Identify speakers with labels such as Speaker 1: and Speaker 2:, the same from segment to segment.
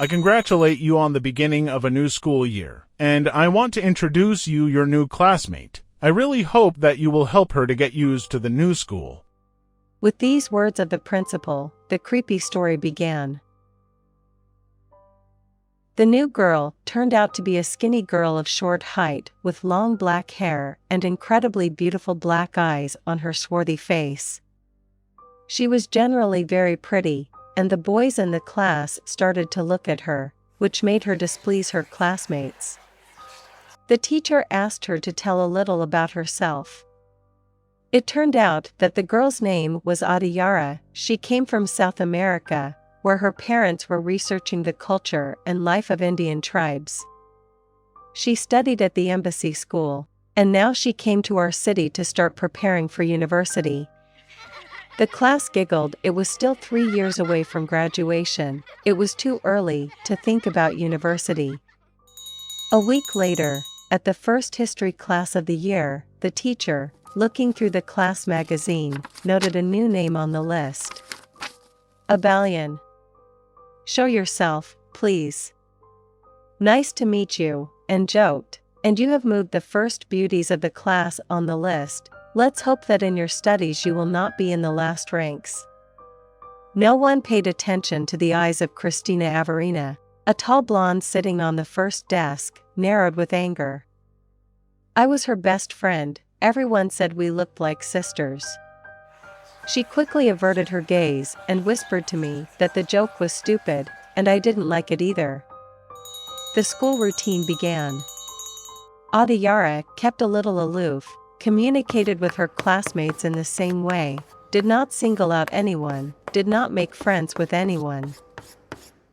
Speaker 1: I congratulate you on the beginning of a new school year, and I want to introduce you your new classmate. I really hope that you will help her to get used to the new school.
Speaker 2: With these words of the principal, the creepy story began. The new girl turned out to be a skinny girl of short height with long black hair and incredibly beautiful black eyes on her swarthy face. She was generally very pretty, and the boys in the class started to look at her, which made her displease her classmates. The teacher asked her to tell a little about herself. It turned out that the girl's name was Adiyara. She came from South America, where her parents were researching the culture and life of Indian tribes. She studied at the embassy school, and now she came to our city to start preparing for university. The class giggled. It was still 3 years away from graduation. It was too early to think about university. A week later, at the first history class of the year, the teacher, looking through the class magazine, noted a new name on the list. Abalion. "Show yourself, please." "Nice to meet you," and joked, "And you have moved the first beauties of the class on the list. Let's hope that in your studies you will not be in the last ranks." No one paid attention to the eyes of Christina Averina, a tall blonde sitting on the first desk, narrowed with anger. I was her best friend. Everyone said we looked like sisters. She quickly averted her gaze and whispered to me that the joke was stupid, and I didn't like it either. The school routine began. Adiyara kept a little aloof, communicated with her classmates in the same way, did not single out anyone, did not make friends with anyone.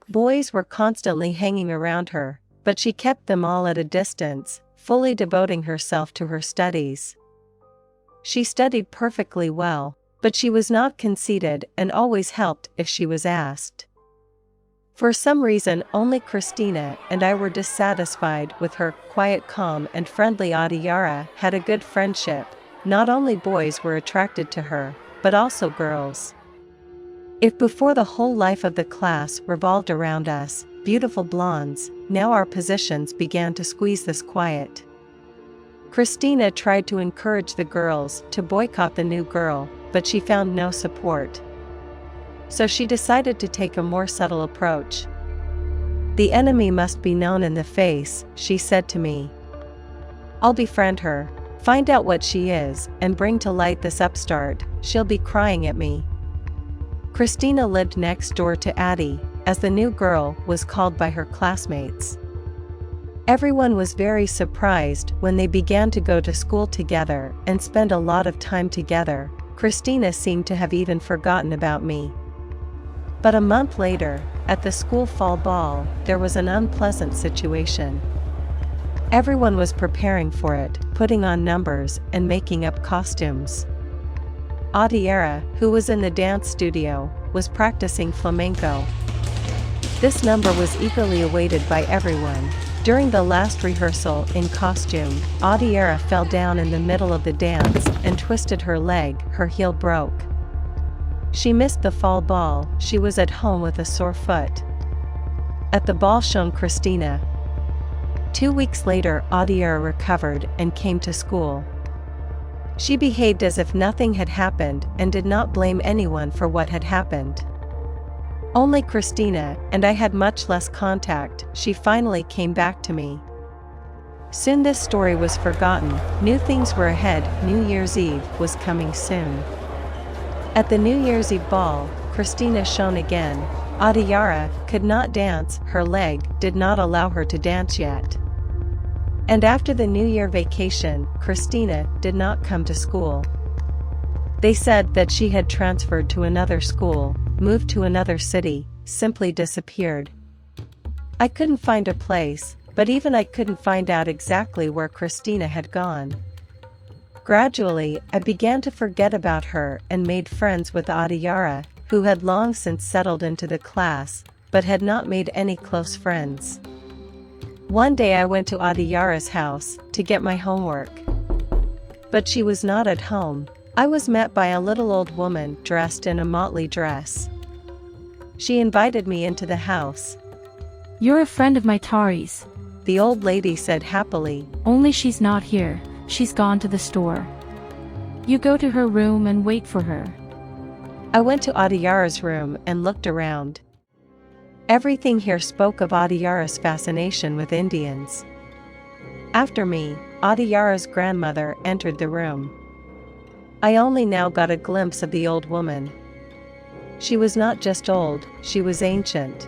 Speaker 2: Boys were constantly hanging around her, but she kept them all at a distance, fully devoting herself to her studies. She studied perfectly well, but she was not conceited and always helped if she was asked. For some reason only Christina and I were dissatisfied with her. Quiet, calm and friendly Adiyara had a good friendship. Not only boys were attracted to her, but also girls. If before the whole life of the class revolved around us, beautiful blondes, now our positions began to squeeze this quiet. Christina tried to encourage the girls to boycott the new girl, but she found no support. So she decided to take a more subtle approach. "The enemy must be known in the face," she said to me. "I'll befriend her, find out what she is, and bring to light this upstart. She'll be crying at me." Christina lived next door to Addie, as the new girl was called by her classmates. Everyone was very surprised when they began to go to school together and spend a lot of time together. Christina seemed to have even forgotten about me. But a month later, at the school fall ball, there was an unpleasant situation. Everyone was preparing for it, putting on numbers and making up costumes. Adiyara, who was in the dance studio, was practicing flamenco. This number was eagerly awaited by everyone. During the last rehearsal in costume, Adiyara fell down in the middle of the dance and twisted her leg. Her heel broke. She missed the fall ball. She was at home with a sore foot. At the ball shown Christina. 2 weeks later, Adiyara recovered and came to school. She behaved as if nothing had happened and did not blame anyone for what had happened. Only Christina and I had much less contact. She finally came back to me. Soon this story was forgotten. New things were ahead. New Year's Eve was coming soon. At the New Year's Eve ball, Christina shone again. Adiyara could not dance. Her leg did not allow her to dance yet. And after the New Year vacation, Christina did not come to school. They said that she had transferred to another school, moved to another city, simply disappeared. I couldn't find a place, but even I couldn't find out exactly where Christina had gone. Gradually, I began to forget about her and made friends with Adiyara, who had long since settled into the class, but had not made any close friends. One day I went to Adiyara's house to get my homework. But she was not at home. I was met by a little old woman dressed in a motley dress. She invited me into the house.
Speaker 3: You're a friend of my Tari's.
Speaker 2: the old lady said happily.
Speaker 3: Only she's not here. She's gone to the store. You go to her room and wait for her.
Speaker 2: I went to Adiyara's room and looked around. Everything here spoke of Adiyara's fascination with Indians. After me, Adiyara's grandmother entered the room. I only now got a glimpse of the old woman. She was not just old, she was ancient.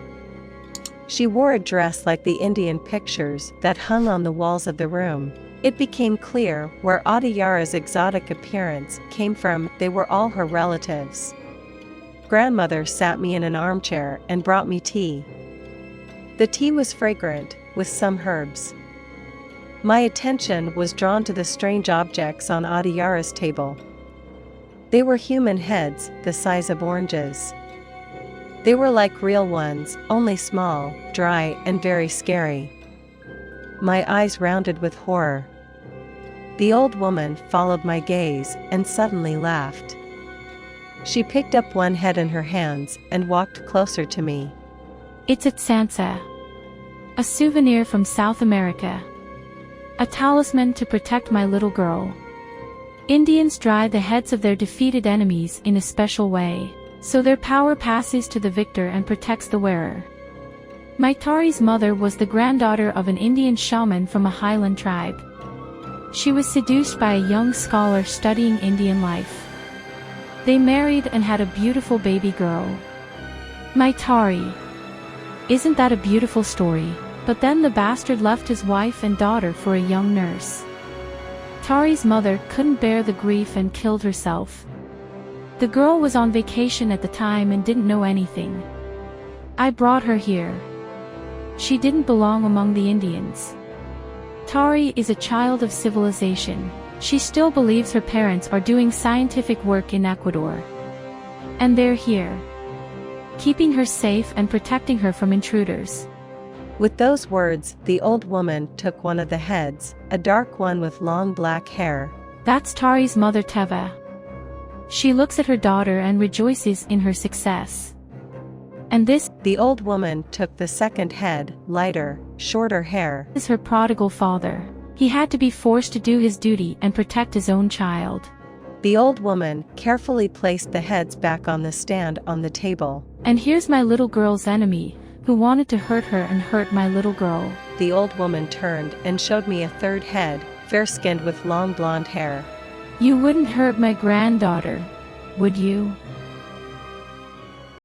Speaker 2: She wore a dress like the Indian pictures that hung on the walls of the room. It became clear where Adiyara's exotic appearance came from. They were all her relatives. Grandmother sat me in an armchair and brought me tea. The tea was fragrant, with some herbs. My attention was drawn to the strange objects on Adiyara's table. They were human heads, the size of oranges. They were like real ones, only small, dry, and very scary. My eyes rounded with horror. The old woman followed my gaze and suddenly laughed. She picked up one head in her hands and walked closer to me.
Speaker 3: It's a Sansa. A souvenir from South America. A talisman to protect my little girl. Indians dry the heads of their defeated enemies in a special way, so their power passes to the victor and protects the wearer. My Tari's mother was the granddaughter of an Indian shaman from a highland tribe. She was seduced by a young scholar studying Indian life. They married and had a beautiful baby girl. My Tari. Isn't that a beautiful story? But then the bastard left his wife and daughter for a young nurse. Tari's mother couldn't bear the grief and killed herself. The girl was on vacation at the time and didn't know anything. I brought her here. She didn't belong among the Indians. Tari is a child of civilization. She still believes her parents are doing scientific work in Ecuador. And they're here, keeping her safe and protecting her from intruders.
Speaker 2: With those words, the old woman took one of the heads, a dark one with long black hair.
Speaker 3: That's Tari's mother Teva. She looks at her daughter and rejoices in her success. And this,
Speaker 2: the old woman took the second head, lighter, shorter hair,
Speaker 3: is her prodigal father. He had to be forced to do his duty and protect his own child.
Speaker 2: The old woman carefully placed the heads back on the stand on the table.
Speaker 3: And here's my little girl's enemy, who wanted to hurt her and hurt my little girl.
Speaker 2: The old woman turned and showed me a third head, fair-skinned with long blonde hair.
Speaker 3: You wouldn't hurt my granddaughter, would you?